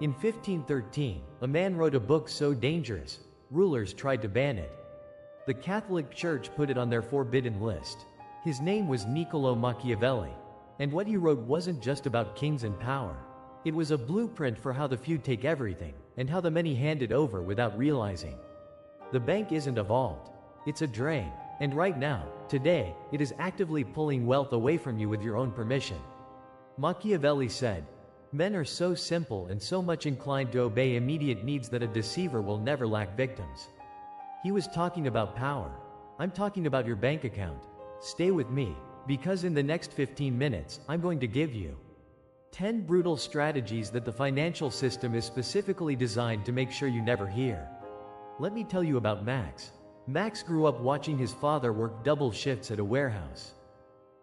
In 1513, a man wrote a book so dangerous, rulers tried to ban it. The Catholic Church put it on their forbidden list. His name was Niccolò Machiavelli. And what he wrote wasn't just about kings and power. It was a blueprint for how the few take everything, and how the many hand it over without realizing. The bank isn't a vault. It's a drain. And right now, today, it is actively pulling wealth away from you with your own permission. Machiavelli said, "Men are so simple and so much inclined to obey immediate needs that a deceiver will never lack victims." He was talking about power. I'm talking about your bank account. Stay with me, because in the next 15 minutes, I'm going to give you 10 brutal strategies that the financial system is specifically designed to make sure you never hear. Let me tell you about Max. Max grew up watching his father work double shifts at a warehouse.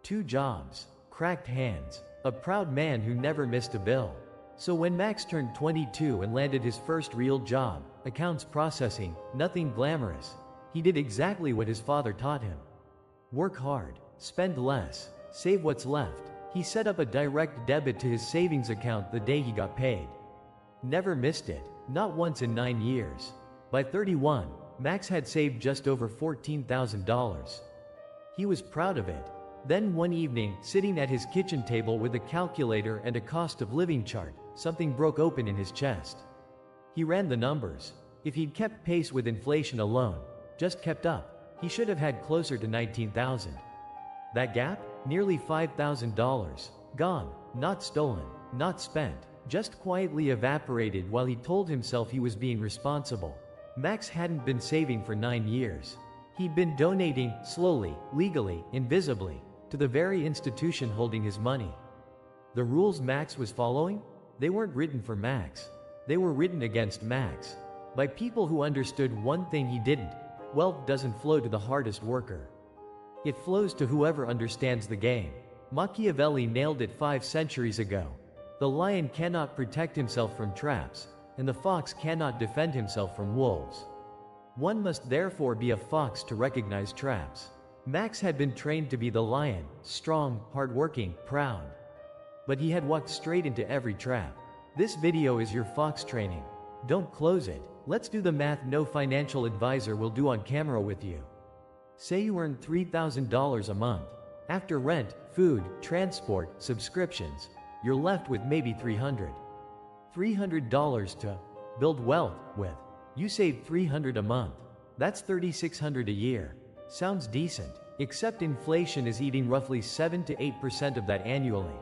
2 jobs, cracked hands, a proud man who never missed a bill. So when Max turned 22 and landed his first real job, accounts processing, nothing glamorous, he did exactly what his father taught him. Work hard, spend less, save what's left. He set up a direct debit to his savings account the day he got paid. Never missed it, not once in 9 years. By 31, Max had saved just over $14,000. He was proud of it. Then one evening, sitting at his kitchen table with a calculator and a cost of living chart, something broke open in his chest. He ran the numbers. If he'd kept pace with inflation alone, just kept up, he should have had closer to $19,000. That gap? Nearly $5,000. Gone, not stolen, not spent, just quietly evaporated while he told himself he was being responsible. Max hadn't been saving for 9 years. He'd been donating, slowly, legally, invisibly, to the very institution holding his money. The rules Max was following? They weren't written for Max. They were written against Max. By people who understood one thing he didn't: wealth doesn't flow to the hardest worker. It flows to whoever understands the game. Machiavelli nailed it 5 centuries ago. The lion cannot protect himself from traps, and the fox cannot defend himself from wolves. One must therefore be a fox to recognize traps. Max had been trained to be the lion, strong, hardworking, proud. But he had walked straight into every trap. This video is your fox training. Don't close it. Let's do the math no financial advisor will do on camera with you. Say you earn $3,000 a month. After rent, food, transport, subscriptions, you're left with maybe $300 to build wealth with. You save $300 a month. That's $3,600 a year. Sounds decent, except inflation is eating roughly 7 to 8% of that annually.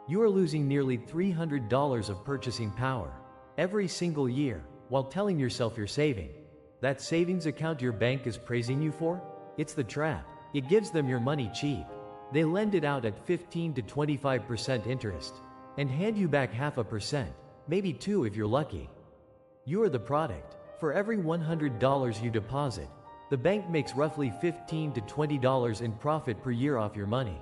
You are losing nearly $300 of purchasing power every single year while telling yourself you're saving. That savings account your bank is praising you for? It's the trap. It gives them your money cheap. They lend it out at 15 to 25% interest and hand you back 0.5%, maybe 2 if you're lucky. You are the product. For every $100 you deposit, the bank makes roughly $15 to $20 in profit per year off your money.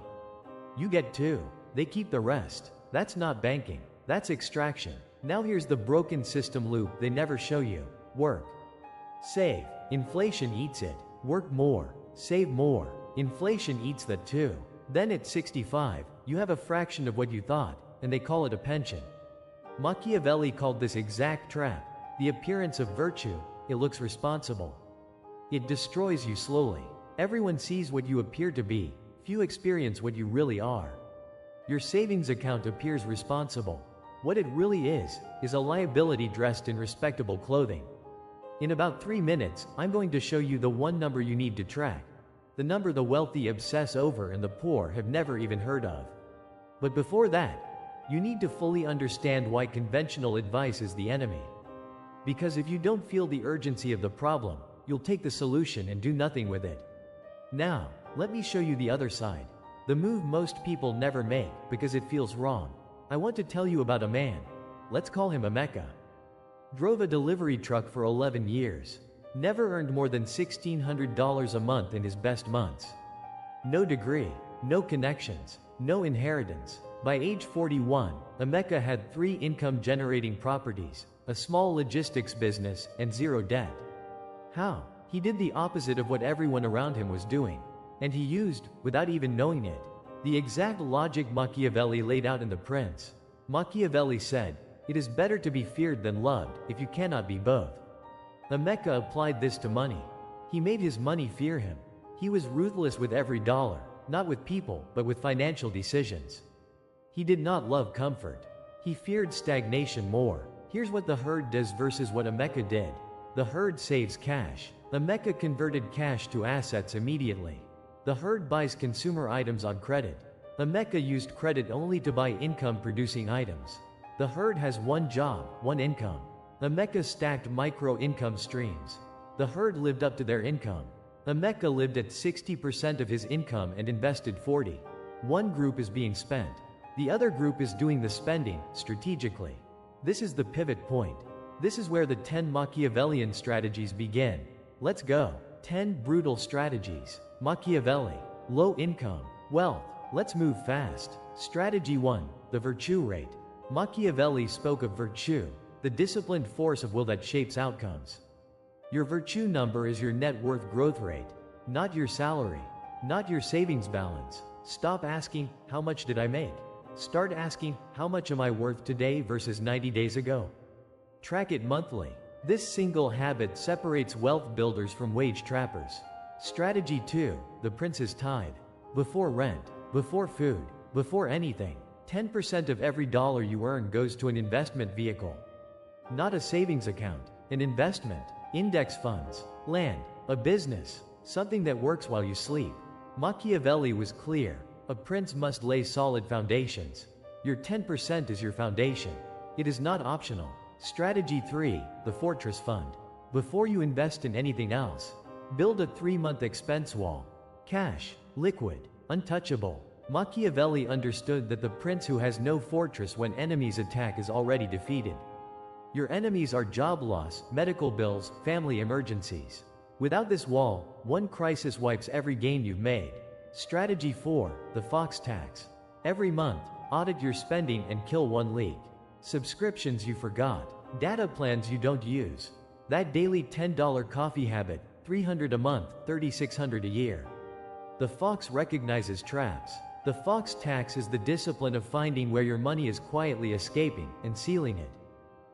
You get 2. They keep the rest. That's not banking. That's extraction. Now here's the broken system loop they never show you. Work. Save. Inflation eats it. Work more. Save more. Inflation eats that too. Then at 65, you have a fraction of what you thought, and they call it a pension. Machiavelli called this exact trap the appearance of virtue. It looks responsible. It destroys you slowly. Everyone sees what you appear to be, few experience what you really are. Your savings account appears responsible. What it really is a liability dressed in respectable clothing. In about 3 minutes, I'm going to show you the one number you need to track. The number the wealthy obsess over and the poor have never even heard of. But before that, you need to fully understand why conventional advice is the enemy. Because if you don't feel the urgency of the problem, you'll take the solution and do nothing with it. Now, let me show you the other side. The move most people never make because it feels wrong. I want to tell you about a man. Let's call him Emeka. Drove a delivery truck for 11 years. Never earned more than $1,600 a month in his best months. No degree, no connections, no inheritance. By age 41, Emeka had 3 income-generating properties, a small logistics business, and 0 debt. How? He did the opposite of what everyone around him was doing. And he used, without even knowing it, the exact logic Machiavelli laid out in The Prince. Machiavelli said, It is better to be feared than loved, if you cannot be both. Emeka applied this to money. He made his money fear him. He was ruthless with every dollar, not with people, but with financial decisions. He did not love comfort. He feared stagnation more. Here's what the herd does versus what Emeka did. The herd saves cash. Emeka converted cash to assets immediately. The herd buys consumer items on credit. Emeka used credit only to buy income-producing items. The herd has one job, one income. Emeka stacked micro-income streams. The herd lived up to their income. Emeka lived at 60% of his income and invested 40%. One group is being spent. The other group is doing the spending, strategically. This is the pivot point. This is where the 10 Machiavellian strategies begin. Let's go. 10 brutal strategies. Machiavelli. Low income. Wealth. Let's move fast. Strategy 1. The Virtù Rate. Machiavelli spoke of virtue, the disciplined force of will that shapes outcomes. Your virtue number is your net worth growth rate, not your salary, not your savings balance. Stop asking, how much did I make? Start asking, how much am I worth today versus 90 days ago? Track it monthly. This single habit separates wealth builders from wage trappers. Strategy 2. The Prince's Tithe. Before rent, before food, before anything, 10% of every dollar you earn goes to an investment vehicle. Not a savings account, an investment, index funds, land, a business, something that works while you sleep. Machiavelli was clear. A prince must lay solid foundations. Your 10% is your foundation. It is not optional. Strategy 3. The Fortress Fund. Before you invest in anything else, build a 3-month expense wall. Cash, liquid, untouchable. Machiavelli understood that the prince who has no fortress when enemies attack is already defeated. Your enemies are job loss, medical bills, family emergencies. Without this wall, one crisis wipes every gain you've made. Strategy 4. The Fox Tax. Every month, audit your spending and kill one leak. Subscriptions you forgot, data plans you don't use. That daily $10 coffee habit, $300 a month, $3,600 a year. The fox recognizes traps. The fox tax is the discipline of finding where your money is quietly escaping and sealing it.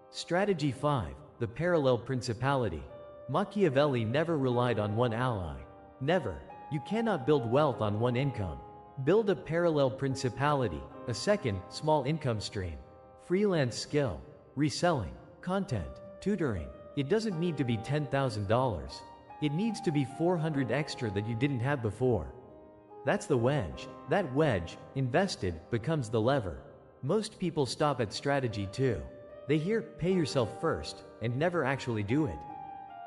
Strategy 5. The Parallel Principality. Machiavelli never relied on one ally. Never. You cannot build wealth on one income. Build a parallel principality, a second, small income stream. Freelance skill, reselling, content, tutoring. It doesn't need to be $10,000. It needs to be $400 extra that you didn't have before. That's the wedge. That wedge, invested, becomes the lever. Most people stop at strategy 2. They hear, pay yourself first, and never actually do it.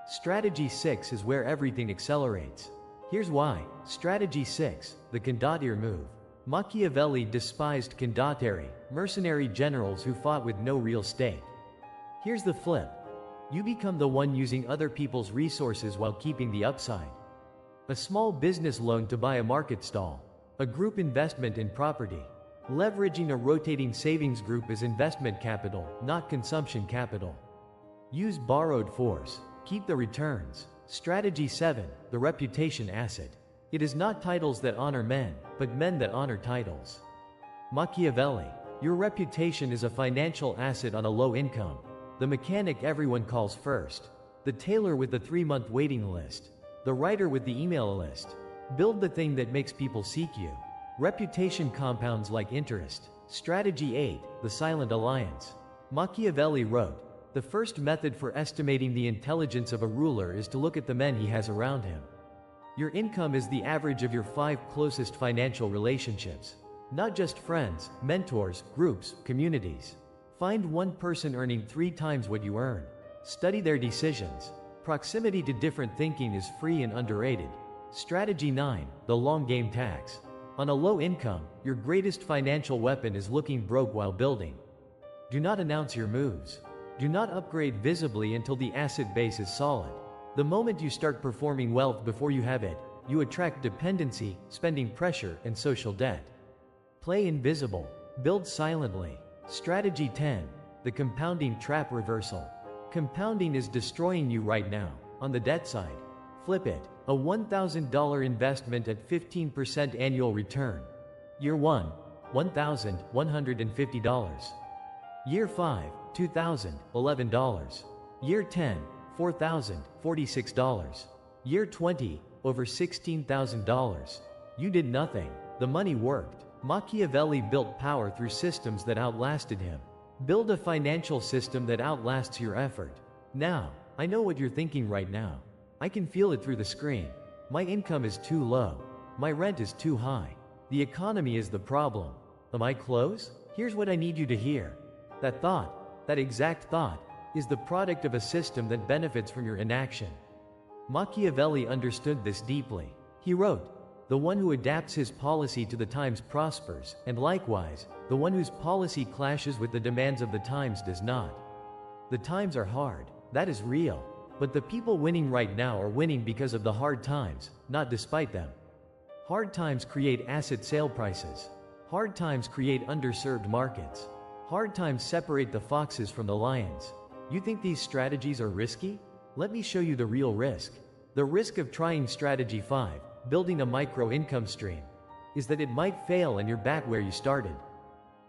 Strategy 6 is where everything accelerates. Here's why. Strategy 6. The Condottiere Move. Machiavelli despised condottieri, mercenary generals who fought with no real stake. Here's the flip. You become the one using other people's resources while keeping the upside. A small business loan to buy a market stall. A group investment in property. Leveraging a rotating savings group as investment capital, not consumption capital. Use borrowed force. Keep the returns. Strategy 7. The Reputation Asset. It is not titles that honor men, but men that honor titles. Machiavelli. Your reputation is a financial asset on a low income. The mechanic everyone calls first. The tailor with the 3-month waiting list. The writer with the email list. Build the thing that makes people seek you. Reputation compounds like interest. Strategy 8. The Silent Alliance. Machiavelli wrote, the first method for estimating the intelligence of a ruler is to look at the men he has around him. Your income is the average of your 5 closest financial relationships. Not just friends, mentors, groups, communities. Find one person earning 3 times what you earn. Study their decisions. Proximity to different thinking is free and underrated. Strategy 9. The Long Game Tax. On a low income, your greatest financial weapon is looking broke while building. Do not announce your moves. Do not upgrade visibly until the asset base is solid. The moment you start performing wealth before you have it, you attract dependency, spending pressure, and social debt. Play invisible. Build silently. Strategy 10. The Compounding Trap Reversal. Compounding is destroying you right now, on the debt side. Flip it. A $1,000 investment at 15% annual return. Year 1, $1,150. Year 5, 2000, $11. Year 10, $4,000, $46. Year 20, over $16,000. You did nothing. The money worked. Machiavelli built power through systems that outlasted him. Build a financial system that outlasts your effort. Now, I know what you're thinking right now. I can feel it through the screen. My income is too low. My rent is too high. The economy is the problem. Am I close? Here's what I need you to hear. That thought, that exact thought, is the product of a system that benefits from your inaction. Machiavelli understood this deeply. He wrote, "The one who adapts his policy to the times prospers, and likewise, the one whose policy clashes with the demands of the times does not." The times are hard, that is real. But the people winning right now are winning because of the hard times, not despite them. Hard times create asset sale prices. Hard times create underserved markets. Hard times separate the foxes from the lions. You think these strategies are risky? Let me show you the real risk. The risk of trying strategy 5, building a micro income stream, is that it might fail and you're back where you started.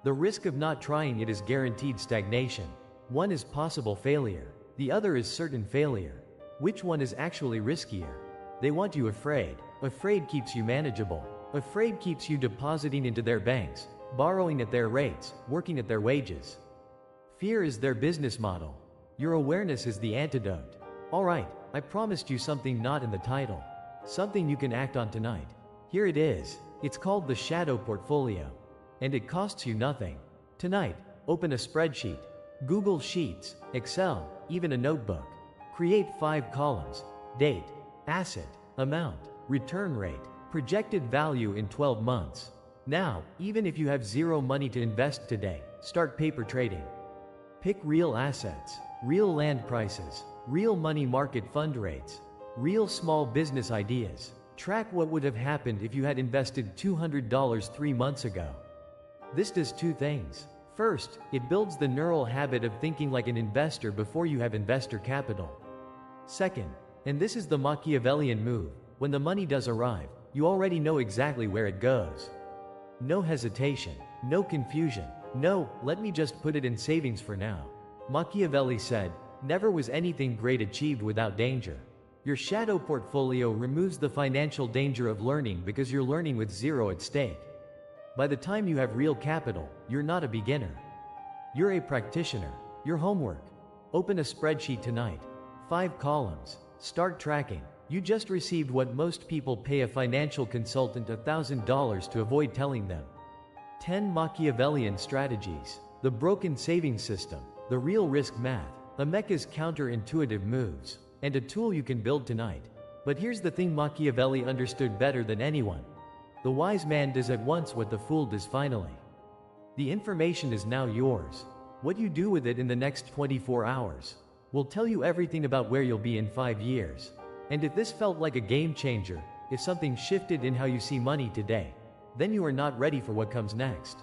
The risk of not trying it is guaranteed stagnation. One is possible failure. The other is certain failure. Which one is actually riskier? They want you afraid. Afraid keeps you manageable. Afraid keeps you depositing into their banks, borrowing at their rates, working at their wages. Fear is their business model. Your awareness is the antidote. Alright, I promised you something not in the title. Something you can act on tonight. Here it is. It's called the Shadow Portfolio. And it costs you nothing. Tonight, open a spreadsheet. Google Sheets, Excel, even a notebook. Create 5 columns: date, asset, amount, return rate, projected value in 12 months. Now, even if you have zero money to invest today, start paper trading. Pick real assets, real land prices, real money market fund rates, real small business ideas. Track what would have happened if you had invested $200 3 months ago. This does 2 things. First, it builds the neural habit of thinking like an investor before you have investor capital. Second, and this is the Machiavellian move, when the money does arrive, you already know exactly where it goes. No hesitation, no confusion, no, let me just put it in savings for now. Machiavelli said, "Never was anything great achieved without danger." Your shadow portfolio removes the financial danger of learning because you're learning with zero at stake. By the time you have real capital, you're not a beginner. You're a practitioner. Your homework. Open a spreadsheet tonight. 5 columns. Start tracking. You just received what most people pay a financial consultant $1,000 to avoid telling them. 10 Machiavellian strategies. The broken savings system. The real risk math. Emeka's counterintuitive moves. And a tool you can build tonight. But here's the thing Machiavelli understood better than anyone. The wise man does at once what the fool does finally. The information is now yours. What you do with it in the next 24 hours will tell you everything about where you'll be in 5 years. And if this felt like a game changer, if something shifted in how you see money today, then you are not ready for what comes next.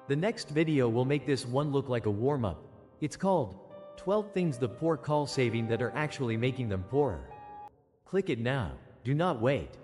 The next video will make this one look like a warm-up. It's called 12 Things the Poor Call Saving that are actually making them poorer. Click it now. Do not wait.